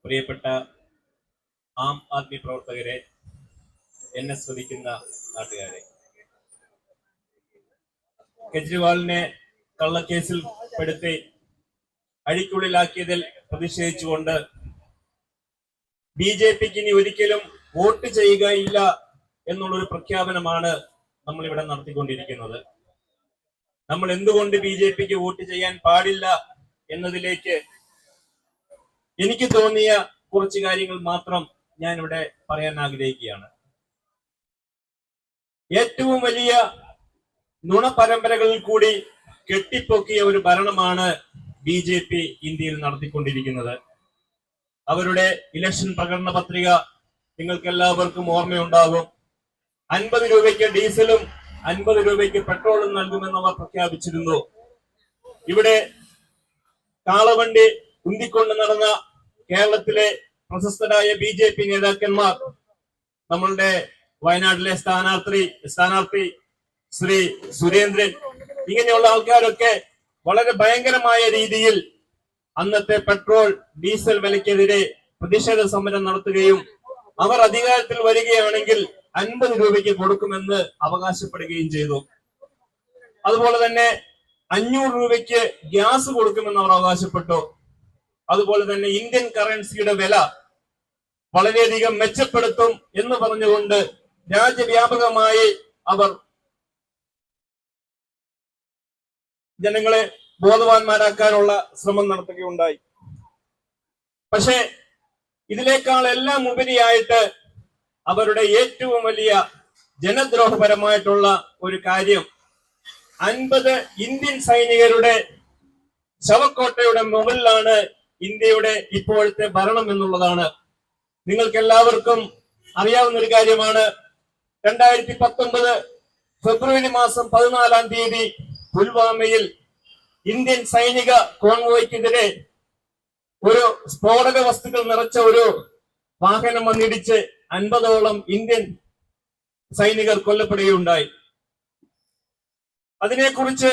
പ്രിയപ്പെട്ട ആം ആദ്മി പ്രവർത്തകരെ, എന്നെ ശ്രമിക്കുന്ന നാട്ടുകാരെ, കെജ്രിവാളിനെ കള്ളക്കേസിൽ പെടുത്തി അഴിക്കുള്ളിലാക്കിയതിൽ പ്രതിഷേധിച്ചുകൊണ്ട് BJPക്ക് ഇനി ഒരിക്കലും വോട്ട് ചെയ്യുകയില്ല എന്നുള്ളൊരു പ്രഖ്യാപനമാണ് നമ്മൾ ഇവിടെ നടത്തിക്കൊണ്ടിരിക്കുന്നത്. നമ്മൾ എന്തുകൊണ്ട് BJPക്ക് വോട്ട് ചെയ്യാൻ പാടില്ല എന്നതിലേക്ക് എനിക്ക് തോന്നിയ കുറച്ച് കാര്യങ്ങൾ മാത്രം ഞാൻ ഇവിടെ പറയാൻ ആഗ്രഹിക്കുകയാണ്. ഏറ്റവും വലിയ നുണ പരമ്പരകളിൽ കൂടി കെട്ടിപ്പൊക്കിയ ഒരു ഭരണമാണ് BJP ഇന്ത്യയിൽ നടത്തിക്കൊണ്ടിരിക്കുന്നത്. അവരുടെ ഇലക്ഷൻ പ്രകടന പത്രിക നിങ്ങൾക്ക് എല്ലാവർക്കും ഓർമ്മയുണ്ടാകും. 50 രൂപയ്ക്ക് ഡീസലും 50 രൂപയ്ക്ക് പെട്രോളും നൽകുമെന്ന് അവർ പ്രഖ്യാപിച്ചിരുന്നു. ഇവിടെ കാളവണ്ടി ഉന്തിക്കൊണ്ട് നടന്ന കേരളത്തിലെ പ്രശസ്തരായ BJP നേതാക്കന്മാർ, നമ്മളുടെ വയനാട്ടിലെ സ്ഥാനാർത്ഥി ശ്രീ സുരേന്ദ്രൻ, ഇങ്ങനെയുള്ള ആൾക്കാരൊക്കെ വളരെ ഭയങ്കരമായ രീതിയിൽ അന്നത്തെ പെട്രോൾ ഡീസൽ വിലയ്ക്കെതിരെ പ്രതിഷേധ സമരം നടത്തുകയും അവർ അധികാരത്തിൽ വരികയാണെങ്കിൽ 50 രൂപയ്ക്ക് കൊടുക്കുമെന്ന് അവകാശപ്പെടുകയും ചെയ്തു. അതുപോലെ തന്നെ 500 രൂപയ്ക്ക് ഗ്യാസ് കൊടുക്കുമെന്ന് അവർ അവകാശപ്പെട്ടു. അതുപോലെ തന്നെ ഇന്ത്യൻ കറൻസിയുടെ വില വളരെയധികം മെച്ചപ്പെടുത്തും എന്ന് പറഞ്ഞുകൊണ്ട് രാജ്യവ്യാപകമായി അവർ ജനങ്ങളെ ബോധവാന്മാരാക്കാനുള്ള ശ്രമം നടത്തുകയുണ്ടായി. പക്ഷെ ഇതിനേക്കാൾ എല്ലാം ഉപരിയായിട്ട് അവരുടെ ഏറ്റവും വലിയ ജനദ്രോഹപരമായിട്ടുള്ള ഒരു കാര്യം 50 ഇന്ത്യൻ സൈനികരുടെ ശവക്കോട്ടയുടെ മുകളിലാണ് ഇന്ത്യയുടെ ഇപ്പോഴത്തെ ഭരണം എന്നുള്ളതാണ്. നിങ്ങൾക്ക് എല്ലാവർക്കും അറിയാവുന്ന ഒരു കാര്യമാണ്. 2019 ഫെബ്രുവരി മാസം 14-ാം തീയതി പുൽവാമയിൽ ഇന്ത്യൻ സൈനിക കോൺവോയ്ക്കെതിരെ ഒരു സ്ഫോടക വസ്തുക്കൾ നിറച്ച ഒരു വാഹനം വന്നിടിച്ച് 50ഓളം ഇന്ത്യൻ സൈനികർ കൊല്ലപ്പെടുകയുണ്ടായി. അതിനെക്കുറിച്ച്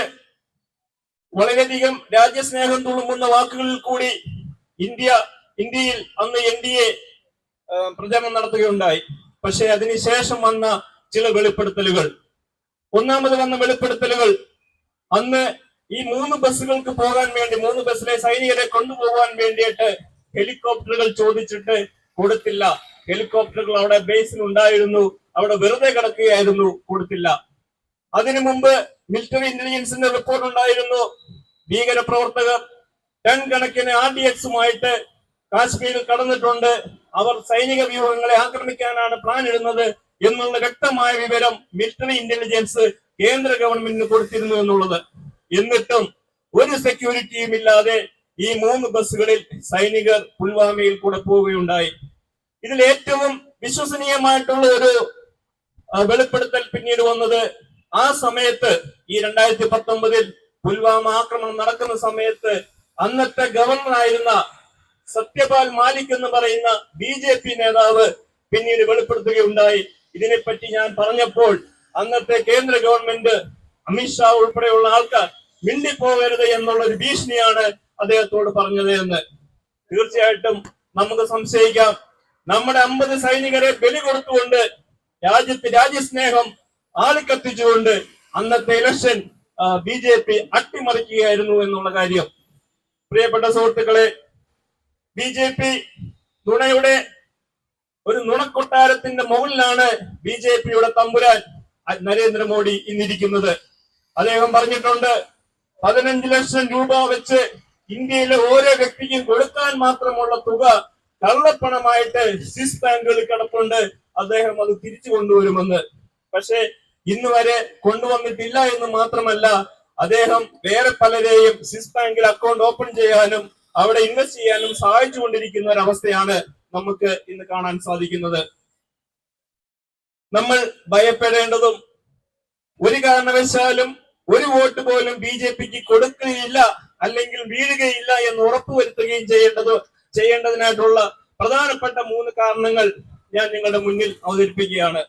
വളരെയധികം രാജ്യസ്നേഹം തുളുമ്പുന്ന വാക്കുകളിൽ കൂടി ഇന്ത്യയിൽ അന്ന് NDA പ്രചരണം നടത്തുകയുണ്ടായി. പക്ഷെ അതിനുശേഷം വന്ന ചില വെളിപ്പെടുത്തലുകൾ, ഒന്നാമത് വന്ന വെളിപ്പെടുത്തലുകൾ, അന്ന് ഈ 3 ബസ്സുകൾക്ക് പോകാൻ വേണ്ടി 3 ബസ്സിലെ സൈനികരെ കൊണ്ടുപോകാൻ വേണ്ടിയിട്ട് ഹെലികോപ്റ്ററുകൾ ചോദിച്ചിട്ട് കൊടുത്തില്ല. ഹെലികോപ്റ്ററുകൾ അവിടെ ബേസിൽ ഉണ്ടായിരുന്നു, അവിടെ വെറുതെ കിടക്കുകയായിരുന്നു, കൊടുത്തില്ല. അതിനു മുമ്പ് മിലിറ്ററി ഇന്റലിജൻസിന്റെ റിപ്പോർട്ട് ഉണ്ടായിരുന്നു. ഭീകര പ്രവർത്തകർ ടൺ കണക്കിന് RDXുമായിട്ട് കാശ്മീരിൽ കടന്നിട്ടുണ്ട്, അവർ സൈനിക വ്യൂഹങ്ങളെ ആക്രമിക്കാനാണ് പ്ലാൻ ഇടുന്നത് എന്നുള്ള വ്യക്തമായ വിവരം മിലിറ്ററി ഇന്റലിജൻസ് കേന്ദ്ര ഗവൺമെന്റിന് കൊടുത്തിരുന്നു എന്നുള്ളത്. എന്നിട്ടും ഒരു സെക്യൂരിറ്റിയും ഇല്ലാതെ ഈ 3 ബസ്സുകളിൽ സൈനികർ പുൽവാമയിൽ കൂടെ പോവുകയുണ്ടായി. ഇതിൽ ഏറ്റവും വിശ്വസനീയമായിട്ടുള്ള ഒരു വെളിപ്പെടുത്തൽ പിന്നീട് വന്നത്, ആ സമയത്ത് ഈ 2019 പുൽവാമ ആക്രമണം നടക്കുന്ന സമയത്ത് അന്നത്തെ ഗവർണറായിരുന്ന സത്യപാൽ മാലിക് എന്ന് പറയുന്ന BJP നേതാവ് പിന്നീട് വെളിപ്പെടുത്തുകയുണ്ടായി. ഇതിനെപ്പറ്റി ഞാൻ പറഞ്ഞപ്പോൾ അന്നത്തെ കേന്ദ്ര ഗവൺമെന്റ് അമിത്ഷാ ഉൾപ്പെടെയുള്ള ആൾക്കാർ മിണ്ടിപ്പോകരുത് എന്നുള്ള ഒരു ഭീഷണിയാണ് അദ്ദേഹത്തോട് പറഞ്ഞത് എന്ന്. തീർച്ചയായിട്ടും നമുക്ക് സംശയിക്കാം, നമ്മുടെ 50 സൈനികരെ ബലി കൊടുത്തുകൊണ്ട് രാജ്യസ്നേഹം ആളിക്കത്തിച്ചുകൊണ്ട് അന്നത്തെ ഇലക്ഷൻ BJP അട്ടിമറിക്കുകയായിരുന്നു എന്നുള്ള കാര്യം. പ്രിയപ്പെട്ട സുഹൃത്തുക്കളെ, BJP നുണയുടെ ഒരു നുണക്കൊട്ടാരത്തിന്റെ മുകളിലാണ് BJPയുടെ തമ്പുരാൻ നരേന്ദ്രമോദി ഇന്നിരിക്കുന്നത്. അദ്ദേഹം പറഞ്ഞിട്ടുണ്ട്, 15 ലക്ഷം രൂപ വെച്ച് ഇന്ത്യയിലെ ഓരോ വ്യക്തിക്കും കൊടുക്കാൻ മാത്രമുള്ള തുക കള്ളപ്പണമായിട്ട് സ്വിസ് ബാങ്കുകളിൽ കിടപ്പുണ്ട്, അദ്ദേഹം അത് തിരിച്ചു കൊണ്ടുവരുമെന്ന്. പക്ഷെ ഇന്ന് വരെ കൊണ്ടുവന്നിട്ടില്ല എന്ന് മാത്രമല്ല, അദ്ദേഹം വേറെ പലരെയും സ്വിസ് ബാങ്കിൽ അക്കൗണ്ട് ഓപ്പൺ ചെയ്യാനും അവിടെ ഇൻവെസ്റ്റ് ചെയ്യാനും സഹായിച്ചുകൊണ്ടിരിക്കുന്ന ഒരു അവസ്ഥയാണ് നമുക്ക് ഇന്ന് കാണാൻ സാധിക്കുന്നത്. നമ്മൾ ഭയപ്പെടേണ്ടതും ഒരു കാരണവശാലും ഒരു വോട്ട് പോലും BJPക്ക് കൊടുക്കുകയില്ല അല്ലെങ്കിൽ വീഴുകയില്ല എന്ന് ഉറപ്പുവരുത്തുകയും ചെയ്യേണ്ടതിനായിട്ടുള്ള പ്രധാനപ്പെട്ട 3 കാരണങ്ങൾ ഞാൻ നിങ്ങളുടെ മുന്നിൽ അവതരിപ്പിക്കുകയാണ്.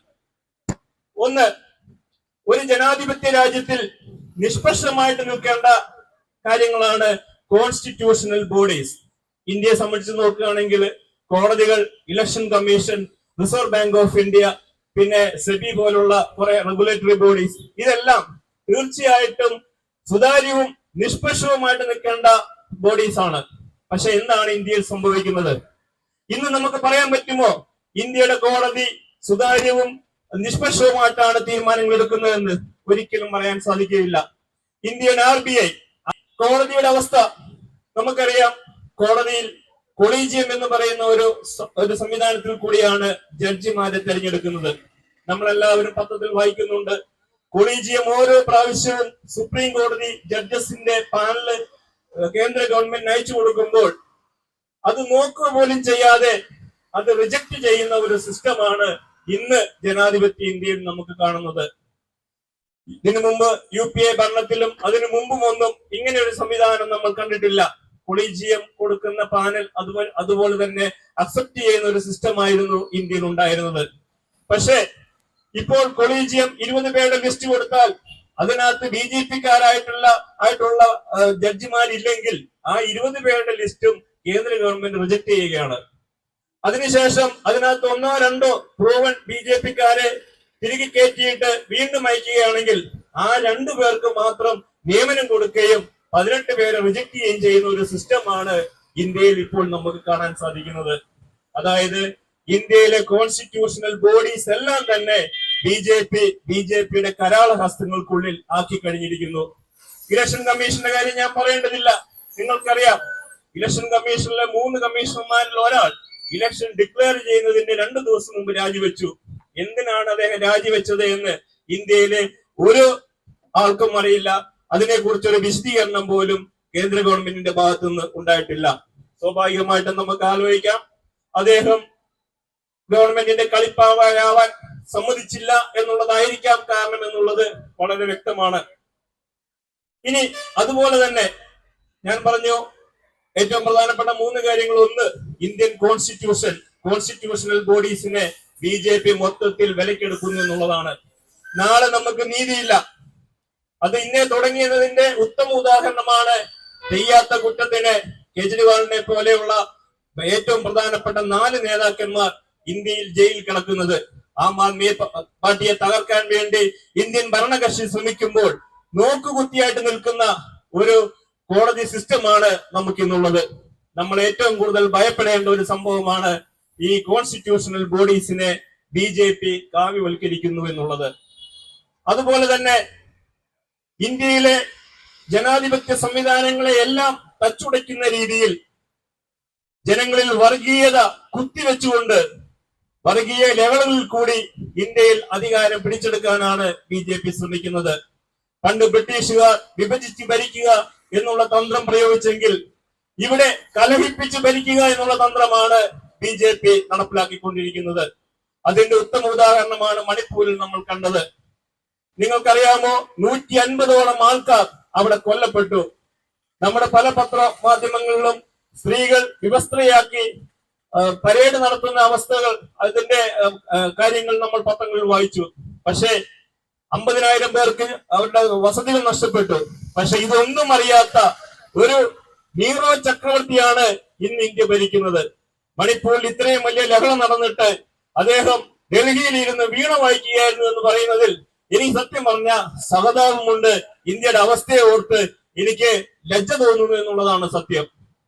ഒന്ന്, ഒരു ജനാധിപത്യ രാജ്യത്തിൽ നിഷ്പക്ഷമായിട്ട് നിൽക്കേണ്ട കാര്യങ്ങളാണ് കോൺസ്റ്റിറ്റ്യൂഷണൽ ബോഡീസ്. ഇന്ത്യയെ സംബന്ധിച്ച് നോക്കുകയാണെങ്കിൽ കോടതികൾ, election commission, reserve bank of India, പിന്നെ സെബി പോലുള്ള കുറെ റെഗുലേറ്ററി ബോഡീസ്, ഇതെല്ലാം തീർച്ചയായിട്ടും സുതാര്യവും നിഷ്പക്ഷവുമായിട്ട് നിൽക്കേണ്ട ബോഡീസ് ആണ്. പക്ഷെ എന്താണ് ഇന്ത്യയിൽ സംഭവിക്കുന്നത്? ഇന്ന് നമുക്ക് പറയാൻ പറ്റുമോ ഇന്ത്യയുടെ കോടതി സുതാര്യവും നിഷ്പക്ഷവുമായിട്ടാണ് തീരുമാനങ്ങൾ എടുക്കുന്നതെന്ന്? ഒരിക്കലും പറയാൻ സാധിക്കുകയില്ല. ഇന്ത്യൻ RBI കോടതിയുടെ അവസ്ഥ നമുക്കറിയാം. കോടതിയിൽ കൊളീജിയം എന്ന് പറയുന്ന ഒരു സംവിധാനത്തിൽ കൂടിയാണ് ജഡ്ജിമാരെ തെരഞ്ഞെടുക്കുന്നത്. നമ്മളെല്ലാവരും പത്രത്തിൽ വായിക്കുന്നുണ്ട്. കൊളീജിയം ഓരോ പ്രാവശ്യവും സുപ്രീം കോടതി ജഡ്ജസിന്റെ പാനല് കേന്ദ്ര ഗവൺമെന്റ് അയച്ചു കൊടുക്കുമ്പോൾ അത് നോക്കുക പോലും ചെയ്യാതെ അത് റിജക്ട് ചെയ്യുന്ന ഒരു സിസ്റ്റമാണ് ഇന്ന് ജനാധിപത്യ ഇന്ത്യയിൽ നമുക്ക് കാണുന്നത്. ഇതിനു മുമ്പ് UPA ഭരണത്തിലും അതിനു മുമ്പും ഒന്നും ഇങ്ങനെ ഒരു സംവിധാനം നമ്മൾ കണ്ടിട്ടില്ല. കൊളീജിയം കൊടുക്കുന്ന പാനൽ അതുപോലെ തന്നെ അക്സെപ്റ്റ് ചെയ്യുന്ന ഒരു സിസ്റ്റമായിരുന്നു ഇന്ത്യയിൽ ഉണ്ടായിരുന്നത്. പക്ഷേ ഇപ്പോൾ കൊളീജിയം 20 പേരുടെ ലിസ്റ്റ് കൊടുത്താൽ അതിനകത്ത് BJP-ക്കാരായിട്ടുള്ള ജഡ്ജിമാരില്ലെങ്കിൽ ആ 20 പേരുടെ ലിസ്റ്റും കേന്ദ്ര ഗവൺമെന്റ് റിജക്ട് ചെയ്യുകയാണ്. അതിനുശേഷം അതിനകത്ത് 1 or 2 പ്രൂവൺ BJP-ക്കാരെ തിരികെ കയറ്റിയിട്ട് വീണ്ടും അയക്കുകയാണെങ്കിൽ ആ 2 പേർക്ക് മാത്രം നിയമനം കൊടുക്കുകയും 18 പേരെ റിജക്ട് ചെയ്യുകയും ചെയ്യുന്ന ഒരു സിസ്റ്റമാണ് ഇന്ത്യയിൽ ഇപ്പോൾ നമുക്ക് കാണാൻ സാധിക്കുന്നത്. അതായത് ഇന്ത്യയിലെ കോൺസ്റ്റിറ്റ്യൂഷണൽ ബോഡീസ് എല്ലാം തന്നെ ബിജെപിയുടെ കരാള ഹസ്തങ്ങൾക്കുള്ളിൽ ആക്കി കഴിഞ്ഞിരിക്കുന്നു. ഇലക്ഷൻ കമ്മീഷന്റെ കാര്യം ഞാൻ പറയേണ്ടതില്ല, നിങ്ങൾക്കറിയാം. ഇലക്ഷൻ കമ്മീഷനിലെ 3 കമ്മീഷണർമാരിൽ ഒരാൾ ഇലക്ഷൻ ഡിക്ലെയർ ചെയ്യുന്നതിന്റെ 2 ദിവസം മുമ്പ് രാജിവെച്ചു. എന്തിനാണ് അദ്ദേഹം രാജിവെച്ചത് എന്ന് ഇന്ത്യയിലെ ഒരു ആൾക്കും അറിയില്ല. അതിനെക്കുറിച്ചൊരു വിശദീകരണം പോലും കേന്ദ്ര ഗവൺമെന്റിന്റെ ഭാഗത്തു നിന്ന് ഉണ്ടായിട്ടില്ല. സ്വാഭാവികമായിട്ടും നമുക്ക് ആലോചിക്കാം, അദ്ദേഹം ഗവൺമെന്റിന്റെ കളിപ്പാവയാവാൻ സമ്മതിച്ചില്ല എന്നുള്ളതായിരിക്കാം കാരണം എന്നുള്ളത് വളരെ വ്യക്തമാണ്. ഇനി അതുപോലെ തന്നെ ഞാൻ പറഞ്ഞു, ഏറ്റവും പ്രധാനപ്പെട്ട 3 കാര്യങ്ങൾ. ഒന്ന്, ഇന്ത്യൻ കോൺസ്റ്റിറ്റ്യൂഷണൽ ബോഡീസിനെ BJP മൊത്തത്തിൽ വിലക്കെടുക്കുന്നു എന്നുള്ളതാണ്. നാളെ നമുക്ക് നീതിയില്ല. അത് ഇന്നേ തുടങ്ങിയതിന്റെ ഉത്തമ ഉദാഹരണമാണ് ചെയ്യാത്ത കുറ്റത്തിന് കേജ്രിവാളിനെ പോലെയുള്ള ഏറ്റവും പ്രധാനപ്പെട്ട 4 നേതാക്കന്മാർ ഇന്ത്യയിൽ ജയിലിൽ കിടക്കുന്നത്. ആം ആദ്മി പാർട്ടിയെ തകർക്കാൻ വേണ്ടി ഇന്ത്യൻ ഭരണകക്ഷി ശ്രമിക്കുമ്പോൾ നോക്കുകുത്തിയായിട്ട് നിൽക്കുന്ന ഒരു കോടതി സിസ്റ്റമാണ് നമുക്കിന്നുള്ളത്. നമ്മൾ ഏറ്റവും കൂടുതൽ ഭയപ്പെടേണ്ട ഒരു സംഭവമാണ് ഈ കോൺസ്റ്റിറ്റ്യൂഷണൽ ബോഡീസിനെ BJP കാവ്യവൽക്കരിക്കുന്നു എന്നുള്ളത്. അതുപോലെ തന്നെ ഇന്ത്യയിലെ ജനാധിപത്യ സംവിധാനങ്ങളെ എല്ലാം തച്ചുടയ്ക്കുന്ന രീതിയിൽ ജനങ്ങളിൽ വർഗീയത കുത്തിവെച്ചുകൊണ്ട് വർഗീയ ലെവലുകളിൽ കൂടി ഇന്ത്യയിൽ അധികാരം പിടിച്ചെടുക്കാനാണ് BJP ശ്രമിക്കുന്നത്. പണ്ട് ബ്രിട്ടീഷുകാർ വിഭജിച്ച് ഭരിക്കുക എന്നുള്ള തന്ത്രം പ്രയോഗിച്ചെങ്കിൽ ഇവിടെ കലഹിപ്പിച്ച് ഭരിക്കുക എന്നുള്ള തന്ത്രമാണ് BJP നടപ്പിലാക്കിക്കൊണ്ടിരിക്കുന്നത്. അതിന്റെ ഉത്തമ ഉദാഹരണമാണ് മണിപ്പൂരിൽ നമ്മൾ കണ്ടത്. നിങ്ങൾക്കറിയാമോ, 150ഓളം ആൾക്കാർ അവിടെ കൊല്ലപ്പെട്ടു. നമ്മുടെ പല പത്രമാധ്യമങ്ങളിലും സ്ത്രീകൾ വിവസ്ത്രയാക്കി പരേഡ് നടത്തുന്ന അവസ്ഥകൾ, അതിന്റെ കാര്യങ്ങൾ നമ്മൾ പത്രങ്ങളിൽ വായിച്ചു. പക്ഷേ 50,000 പേർക്ക് അവരുടെ വസതികൾ നഷ്ടപ്പെട്ടു. പക്ഷെ ഇതൊന്നും അറിയാത്ത ഒരു നീറോ ചക്രവർത്തിയാണ് ഇന്ന് ഇന്ത്യ ഭരിക്കുന്നത്. മണിപ്പൂരിൽ ഇത്രയും വലിയ ലഹള നടന്നിട്ട് അദ്ദേഹം ഡൽഹിയിൽ ഇരുന്ന് വീണ വായിക്കുകയായിരുന്നു എന്ന് പറയുന്നതിൽ എനിക്ക് സത്യം പറഞ്ഞ സഹതാപമുണ്ട്. ഇന്ത്യയുടെ അവസ്ഥയെ ഓർത്ത് എനിക്ക് ലജ്ജ തോന്നുന്നു എന്നുള്ളതാണ് സത്യം.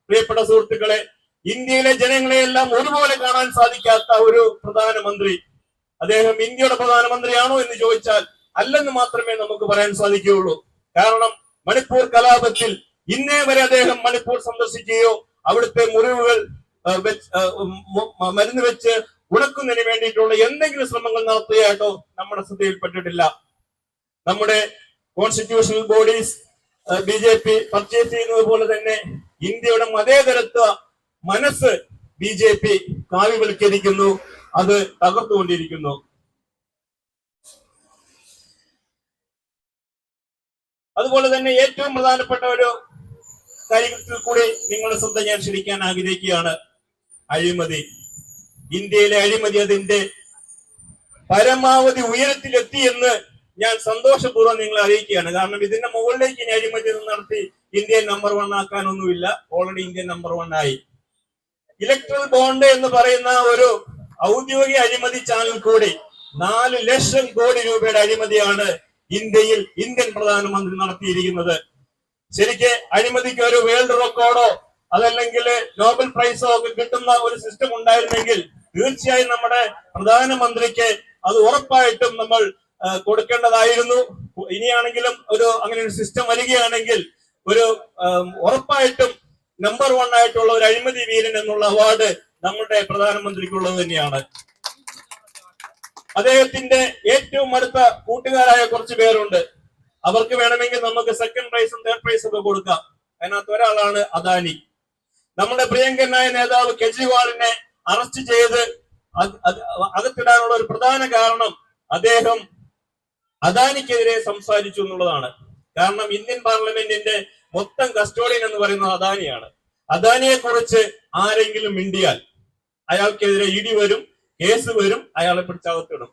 പ്രിയപ്പെട്ട സുഹൃത്തുക്കളെ, ഇന്ത്യയിലെ ജനങ്ങളെയെല്ലാം ഒരുപോലെ കാണാൻ സാധിക്കാത്ത ഒരു പ്രധാനമന്ത്രി, അദ്ദേഹം ഇന്ത്യയുടെ പ്രധാനമന്ത്രിയാണോ എന്ന് ചോദിച്ചാൽ അല്ലെന്ന് മാത്രമേ നമുക്ക് പറയാൻ സാധിക്കുകയുള്ളൂ. കാരണം മണിപ്പൂർ കലാപത്തിൽ ഇന്നേ വരെ അദ്ദേഹം മണിപ്പൂർ സന്ദർശിക്കുകയോ അവിടുത്തെ മുറിവുകൾ മരുന്ന് വെച്ച് ഉണക്കുന്നതിന് വേണ്ടിയിട്ടുള്ള എന്തെങ്കിലും ശ്രമങ്ങൾ നടത്തുകയായിട്ടോ നമ്മുടെ ശ്രദ്ധയിൽപ്പെട്ടിട്ടില്ല. നമ്മുടെ കോൺസ്റ്റിറ്റ്യൂഷണൽ ബോഡീസ് BJP പർച്ചേസ് ചെയ്യുന്നത് പോലെ തന്നെ ഇന്ത്യയുടെ മതേതരത്വ മനസ്സ് BJP കാവ്യവൽക്കരിക്കുന്നു, അത് തകർത്തുകൊണ്ടിരിക്കുന്നു. അതുപോലെ തന്നെ ഏറ്റവും പ്രധാനപ്പെട്ട ഒരു കാര്യത്തിൽ കൂടി നിങ്ങളുടെ ശ്രദ്ധ ഞാൻ ക്ഷണിക്കാൻ ആഗ്രഹിക്കുകയാണ്. അഴിമതി. ഇന്ത്യയിലെ അഴിമതി അതിന്റെ പരമാവധി ഉയരത്തിലെത്തി എന്ന് ഞാൻ സന്തോഷപൂർവ്വം നിങ്ങളെ അറിയിക്കുകയാണ്. കാരണം ഇതിന്റെ മുകളിലേക്ക് ഇനി അഴിമതി നടത്തി ഇന്ത്യൻ നമ്പർ 1 ആക്കാനൊന്നുമില്ല. ഓൾറെഡി ഇന്ത്യൻ നമ്പർ 1 ആയി. ഇലക്ട്രൽ ബോണ്ട് എന്ന് പറയുന്ന ഒരു ഔദ്യോഗിക അഴിമതി ചാനൽ കൂടി 4 ലക്ഷം കോടി രൂപയുടെ അഴിമതിയാണ് ഇന്ത്യയിൽ ഇന്ത്യൻ പ്രധാനമന്ത്രി നടത്തിയിരിക്കുന്നത്. ശരിക്ക് അഴിമതിക്ക് ഒരു വേൾഡ് റെക്കോർഡോ അതല്ലെങ്കിൽ നോബൽ പ്രൈസോ ഒക്കെ കിട്ടുന്ന ഒരു സിസ്റ്റം ഉണ്ടായിരുന്നെങ്കിൽ തീർച്ചയായും നമ്മുടെ പ്രധാനമന്ത്രിക്ക് അത് ഉറപ്പായിട്ടും നമ്മൾ കൊടുക്കേണ്ടതായിരുന്നു. ഇനിയാണെങ്കിലും അങ്ങനെ ഒരു സിസ്റ്റം വരികയാണെങ്കിൽ ഉറപ്പായിട്ടും നമ്പർ 1 ആയിട്ടുള്ള ഒരു അഴിമതി വീരൻ എന്നുള്ള അവാർഡ് നമ്മുടെ പ്രധാനമന്ത്രിക്കുള്ളത് തന്നെയാണ്. അദ്ദേഹത്തിന്റെ ഏറ്റവും അടുത്ത കൂട്ടുകാരായ കുറച്ച് പേരുണ്ട്. അവർക്ക് വേണമെങ്കിൽ നമുക്ക് സെക്കൻഡ് പ്രൈസും തേർഡ് പ്രൈസും ഒക്കെ കൊടുക്കാം. അതിനകത്ത് ഒരാളാണ് അദാനി. നമ്മുടെ പ്രിയങ്കരനായ നേതാവ് കെജ്രിവാളിനെ അറസ്റ്റ് ചെയ്ത് അകത്തിടാനുള്ള ഒരു പ്രധാന കാരണം അദ്ദേഹം അദാനിക്കെതിരെ സംസാരിച്ചു എന്നുള്ളതാണ്. കാരണം ഇന്ത്യൻ പാർലമെന്റിന്റെ മൊത്തം കസ്റ്റോഡിയൻ എന്ന് പറയുന്നത് അദാനിയാണ്. അദാനിയെ കുറിച്ച് ആരെങ്കിലും മിണ്ടിയാൽ അയാൾക്കെതിരെ ഇടി വരും, കേസ് വരും, അയാളെ പിടിച്ചകത്തിടും.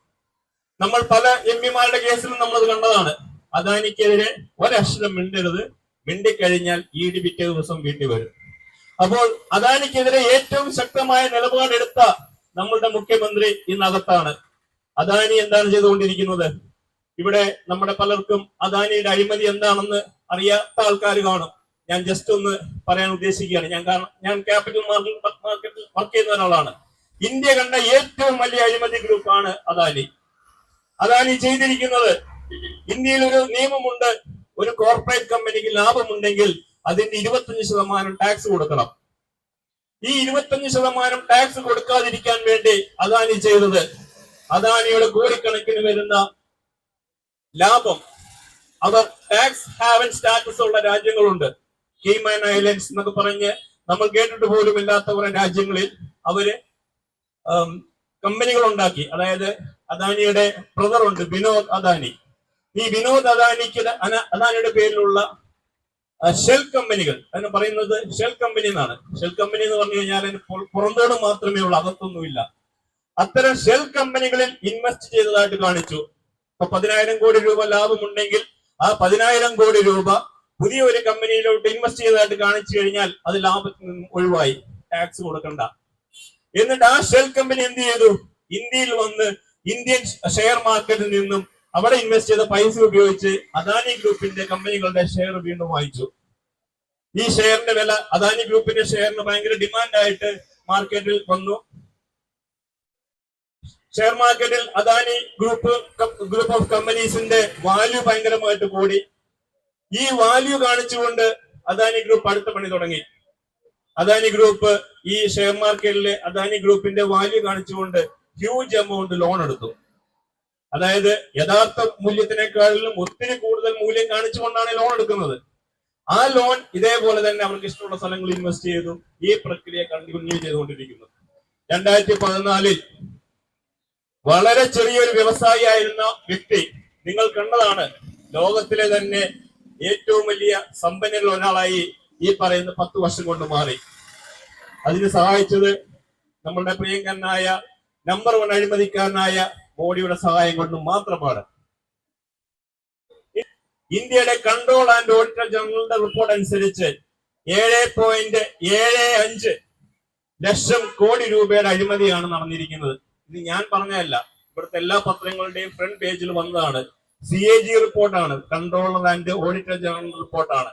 നമ്മൾ പല എംപിമാരുടെ കേസിലും നമ്മളത് കണ്ടതാണ്. അദാനിക്കെതിരെ ഒരക്ഷരം മിണ്ടരുത്, മിണ്ടിക്കഴിഞ്ഞാൽ ഇടി പിറ്റേ ദിവസം വീട്ടിൽ വരും. അപ്പോൾ അദാനിക്കെതിരെ ഏറ്റവും ശക്തമായ നിലപാടെടുത്ത നമ്മളുടെ മുഖ്യമന്ത്രി ഇന്നകത്താണ്. അദാനി എന്താണ് ചെയ്തുകൊണ്ടിരിക്കുന്നത്? ഇവിടെ നമ്മുടെ പലർക്കും അദാനിയുടെ അഴിമതി എന്താണെന്ന് അറിയാത്ത ആൾക്കാർ കാണും. ഞാൻ ജസ്റ്റ് ഒന്ന് പറയാൻ ഉദ്ദേശിക്കുകയാണ്. ഞാൻ ക്യാപിറ്റൽ മാർക്കറ്റിൽ വർക്ക് ചെയ്യുന്ന ഒരാളാണ്. ഇന്ത്യ കണ്ട ഏറ്റവും വലിയ അഴിമതി ഗ്രൂപ്പാണ് അദാനി. അദാനി ചെയ്തിരിക്കുന്നത്, ഇന്ത്യയിൽ ഒരു നിയമമുണ്ട്, ഒരു കോർപ്പറേറ്റ് കമ്പനിക്ക് ലാഭമുണ്ടെങ്കിൽ അതിന്റെ 25% ടാക്സ് കൊടുക്കണം. ഈ 25% ടാക്സ് കൊടുക്കാതിരിക്കാൻ വേണ്ടി അദാനി ചെയ്തത്, അദാനിയുടെ കോടിക്കണക്കിന് വരുന്ന ലാഭം അവർ ടാക്സ് ഹാവൻ സ്റ്റാറ്റസ് ഉള്ള രാജ്യങ്ങളുണ്ട്. കെയ്മാൻ ഐലൻഡ്സ് എന്നൊക്കെ പറഞ്ഞ് നമ്മൾ കേട്ടിട്ട് പോലും ഇല്ലാത്ത കുറെ രാജ്യങ്ങളിൽ അവര് കമ്പനികൾ ഉണ്ടാക്കി. അതായത് അദാനിയുടെ ബ്രദർ ഉണ്ട്, വിനോദ് അദാനി. ഈ വിനോദ് അദാനിയുടെ പേരിലുള്ള ഷെൽ കമ്പനികൾ, അതിന് പറയുന്നത് ഷെൽ കമ്പനി എന്നാണ്. ഷെൽ കമ്പനി എന്ന് പറഞ്ഞു കഴിഞ്ഞാൽ അതിന് പുറന്തോട് മാത്രമേ ഉള്ളൂ, അകത്തൊന്നുമില്ല. അത്തരം ഷെൽ കമ്പനികളിൽ ഇൻവെസ്റ്റ് ചെയ്തതായിട്ട് കാണിച്ചു. ഇപ്പൊ 10,000 കോടി രൂപ ലാഭമുണ്ടെങ്കിൽ ആ 10,000 കോടി രൂപ പുതിയ ഒരു കമ്പനിയിലോട്ട് ഇൻവെസ്റ്റ് ചെയ്തതായിട്ട് കാണിച്ചു കഴിഞ്ഞാൽ അത് ലാഭത്തിൽ നിന്നും ഒഴിവായി, ടാക്സ് കൊടുക്കണ്ട. എന്നിട്ട് ആ ഷെൽ കമ്പനി എന്ത് ചെയ്തു? ഇന്ത്യയിൽ വന്ന് ഇന്ത്യൻ ഷെയർ മാർക്കറ്റിൽ നിന്നും അവിടെ ഇൻവെസ്റ്റ് ചെയ്ത പൈസ ഉപയോഗിച്ച് അദാനി ഗ്രൂപ്പിന്റെ കമ്പനികളുടെ ഷെയർ വീണ്ടും വാങ്ങിച്ചു. ഈ ഷെയറിന്റെ വില, അദാനി ഗ്രൂപ്പിന്റെ ഷെയറിന് ഭയങ്കര ഡിമാൻഡായിട്ട് മാർക്കറ്റിൽ വന്നു. ഷെയർ മാർക്കറ്റിൽ അദാനി ഗ്രൂപ്പ് ഓഫ് കമ്പനീസിന്റെ വാല്യൂ ഭയങ്കരമായിട്ട് കൂടി. ഈ വാല്യൂ കാണിച്ചുകൊണ്ട് അദാനി ഗ്രൂപ്പ് അടുത്ത പണി തുടങ്ങി. അദാനി ഗ്രൂപ്പ് ഈ ഷെയർ മാർക്കറ്റിലെ അദാനി ഗ്രൂപ്പിന്റെ വാല്യൂ കാണിച്ചുകൊണ്ട് ഹ്യൂജ് എമൗണ്ട് ലോൺ എടുത്തു. അതായത് യഥാർത്ഥ മൂല്യത്തിനേക്കാളിലും ഒത്തിരി കൂടുതൽ മൂല്യം കാണിച്ചുകൊണ്ടാണ് ലോൺ എടുക്കുന്നത്. ആ ലോൺ ഇതേപോലെ തന്നെ അവർക്ക് ഇഷ്ടമുള്ള സ്ഥലങ്ങളിൽ ഇൻവെസ്റ്റ് ചെയ്തു. ഈ പ്രക്രിയ കണ്ടിന്യൂ ചെയ്തുകൊണ്ടിരിക്കുന്നു. 2014 വളരെ ചെറിയൊരു വ്യവസായിയായിരുന്ന വ്യക്തി, നിങ്ങൾ കണ്ടതാണ്, ലോകത്തിലെ തന്നെ ഏറ്റവും വലിയ സമ്പന്നരിൽ ഒരാളായി ഈ പറയുന്ന 10 വർഷം കൊണ്ട് മാറി. അതിന് സഹായിച്ചത് നമ്മളുടെ പ്രിയങ്കരനായ നമ്പർ 1 അഴിമതിക്കാരനായ മോഡിയുടെ സഹായം കൊണ്ട് മാത്രമാണ്. ഇന്ത്യയുടെ കൺട്രോൾ ആൻഡ് ഓഡിറ്റർ ജനറലിന്റെ റിപ്പോർട്ട് അനുസരിച്ച് 7.75 ലക്ഷം കോടി രൂപയുടെ അഴിമതിയാണ് നടന്നിരിക്കുന്നത്. ഇത് ഞാൻ പറഞ്ഞതല്ല, ഇവിടുത്തെ എല്ലാ പത്രങ്ങളുടെയും ഫ്രണ്ട് പേജിൽ വന്നതാണ്. CAG റിപ്പോർട്ടാണ്, കൺട്രോളർ ആൻഡ് ഓഡിറ്റർ ജനറൽ റിപ്പോർട്ടാണ്.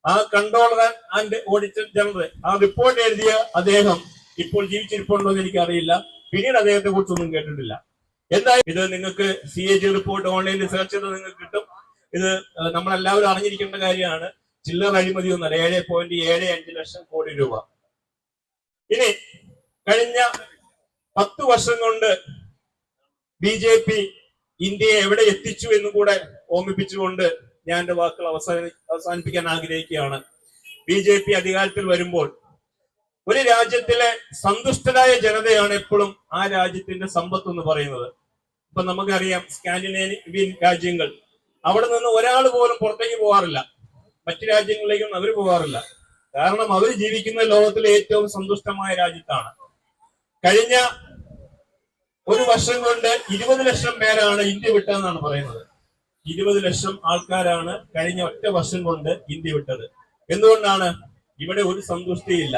ആ കൺട്രോളർ ആൻഡ് ഓഡിറ്റർ ജനറൽ ആ റിപ്പോർട്ട് എഴുതിയ അദ്ദേഹം ഇപ്പോൾ ജീവിച്ചിരിപ്പുണ്ടോ എന്ന് എനിക്കറിയില്ല. പിന്നീട് അദ്ദേഹത്തെ കുറിച്ചൊന്നും കേട്ടിട്ടില്ല. എന്തായാലും ഇത് നിങ്ങൾക്ക് CAG റിപ്പോർട്ട് ഓൺലൈനിൽ സെർച്ച് ചെയ്ത് നിങ്ങൾക്ക് കിട്ടും. ഇത് നമ്മളെല്ലാവരും അറിഞ്ഞിരിക്കേണ്ട കാര്യമാണ്. ചില്ലറ അഴിമതി ഒന്നല്ല, 7.75 ലക്ഷം കോടി രൂപ. ഇനി കഴിഞ്ഞ 10 വർഷം കൊണ്ട് BJP ഇന്ത്യയെ എവിടെ എത്തിച്ചു എന്ന് കൂടെ ഓർമ്മിപ്പിച്ചുകൊണ്ട് ഞാൻ എന്റെ വാക്കുകൾ അവസാനിപ്പിക്കാൻ ആഗ്രഹിക്കുകയാണ്. BJP അധികാരത്തിൽ വരുമ്പോൾ ഒരു രാജ്യത്തിലെ സന്തുഷ്ടരായ ജനതയാണ് എപ്പോഴും ആ രാജ്യത്തിന്റെ സമ്പത്ത് എന്ന് പറയുന്നത്. ഇപ്പൊ നമുക്കറിയാം, സ്കാൻഡിനേവിയൻ രാജ്യങ്ങൾ, അവിടെ നിന്ന് ഒരാൾ പോലും പുറത്തേക്ക് പോകാറില്ല, മറ്റു രാജ്യങ്ങളിലേക്കും അവർ പോകാറില്ല. കാരണം അവർ ജീവിക്കുന്ന ലോകത്തിലെ ഏറ്റവും സന്തുഷ്ടമായ രാജ്യത്താണ്. കഴിഞ്ഞ ഒരു വർഷം കൊണ്ട് 20 ലക്ഷം പേരാണ് ഇന്ത്യ വിട്ടതെന്നാണ് പറയുന്നത്. 20 ലക്ഷം ആൾക്കാരാണ് കഴിഞ്ഞ ഒറ്റ വർഷം കൊണ്ട് ഇന്ത്യ വിട്ടത്. എന്തുകൊണ്ടാണ്? ഇവിടെ ഒരു സന്തുഷ്ടിയില്ല.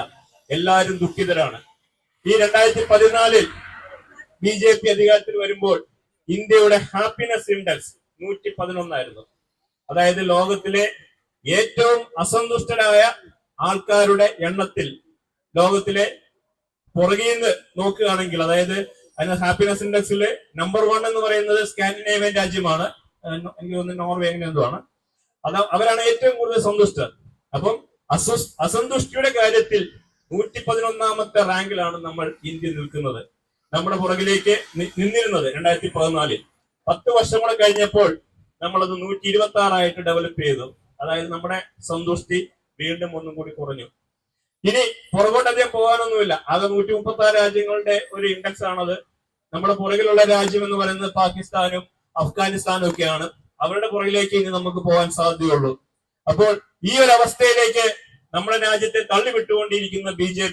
എല്ലാവരും ദുഃഖിതരാണ്. ഈ 2014 BJP അധികാരത്തിൽ വരുമ്പോൾ ഇന്ത്യയുടെ ഹാപ്പിനെസ് ഇൻഡെക്സ് 111 അതായത് ലോകത്തിലെ ഏറ്റവും അസന്തുഷ്ടരായ ആൾക്കാരുടെ എണ്ണത്തിൽ ലോകത്തിലെ പുറകിൽ നിന്ന് നോക്കുകയാണെങ്കിൽ, അതായത് അതിന് ഹാപ്പിനെസ് ഇൻഡെക്സിൽ നമ്പർ 1 എന്ന് പറയുന്നത് സ്കാൻഡിനേവിയൻ രാജ്യമാണ്, എനിക്ക് തോന്നുന്നു നോർവേ അങ്ങനെ എന്തോ ആണ്. അവരാണ് ഏറ്റവും കൂടുതൽ സന്തുഷ്ടർ. അപ്പം അസന്തുഷ്ടിയുടെ കാര്യത്തിൽ 111ാമത്തെ റാങ്കിലാണ് നമ്മൾ ഇന്ത്യ നിൽക്കുന്നത്. നമ്മുടെ പുറകിലേക്ക് നിന്നിരുന്നത് 2014 10 വർഷം കൂടെ കഴിഞ്ഞപ്പോൾ നമ്മളത് 126 ഡെവലപ്പ് ചെയ്തു. അതായത് നമ്മുടെ സന്തുഷ്ടി വീണ്ടും ഒന്നും കൂടി കുറഞ്ഞു. ഇനി പുറകോട്ട് അധികം പോകാനൊന്നുമില്ല. ആകെ 136 രാജ്യങ്ങളുടെ ഒരു ഇൻഡെക്സ് ആണത്. നമ്മുടെ പുറകിലുള്ള രാജ്യം എന്ന് പറയുന്നത് പാകിസ്ഥാനും അഫ്ഗാനിസ്ഥാനും ഒക്കെയാണ്. അവരുടെ പുറകിലേക്ക് ഇനി നമുക്ക് പോകാൻ സാധ്യതയുള്ളൂ. അപ്പോൾ ഈ ഒരു അവസ്ഥയിലേക്ക് നമ്മുടെ രാജ്യത്തെ തള്ളിവിട്ടുകൊണ്ടിരിക്കുന്ന ബി ജെ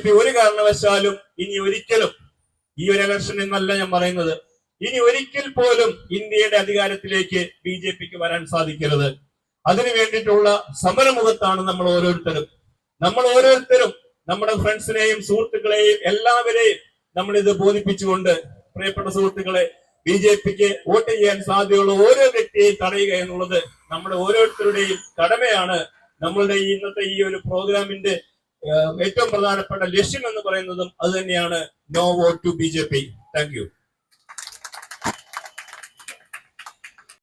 പി ഒരു കാരണവശാലും ഇനി ഒരിക്കലും, ഈ ഒരു ഇലക്ഷൻ എന്നല്ല ഞാൻ പറയുന്നത്, ഇനി ഒരിക്കൽ പോലും ഇന്ത്യയുടെ അധികാരത്തിലേക്ക് BJPക്ക് വരാൻ സാധിക്കരുത്. അതിനു വേണ്ടിയിട്ടുള്ള സമരമുഖത്താണ് നമ്മൾ ഓരോരുത്തരും നമ്മുടെ ഫ്രണ്ട്സിനെയും സുഹൃത്തുക്കളെയും എല്ലാവരെയും നമ്മൾ ഇത് ബോധിപ്പിച്ചുകൊണ്ട്, പ്രിയപ്പെട്ട സുഹൃത്തുക്കളെ, BJPക്ക് വോട്ട് ചെയ്യാൻ സാധ്യതയുള്ള ഓരോ വ്യക്തിയെയും തടയുക എന്നുള്ളത് നമ്മുടെ ഓരോരുത്തരുടെയും കടമയാണ്. നമ്മളുടെ ഇന്നത്തെ ഈ ഒരു പ്രോഗ്രാമിന്റെ ഏറ്റവും പ്രധാനപ്പെട്ട ലക്ഷ്യം എന്ന് പറയുന്നതും അത് തന്നെയാണ്. No vote to BJP. Thank U.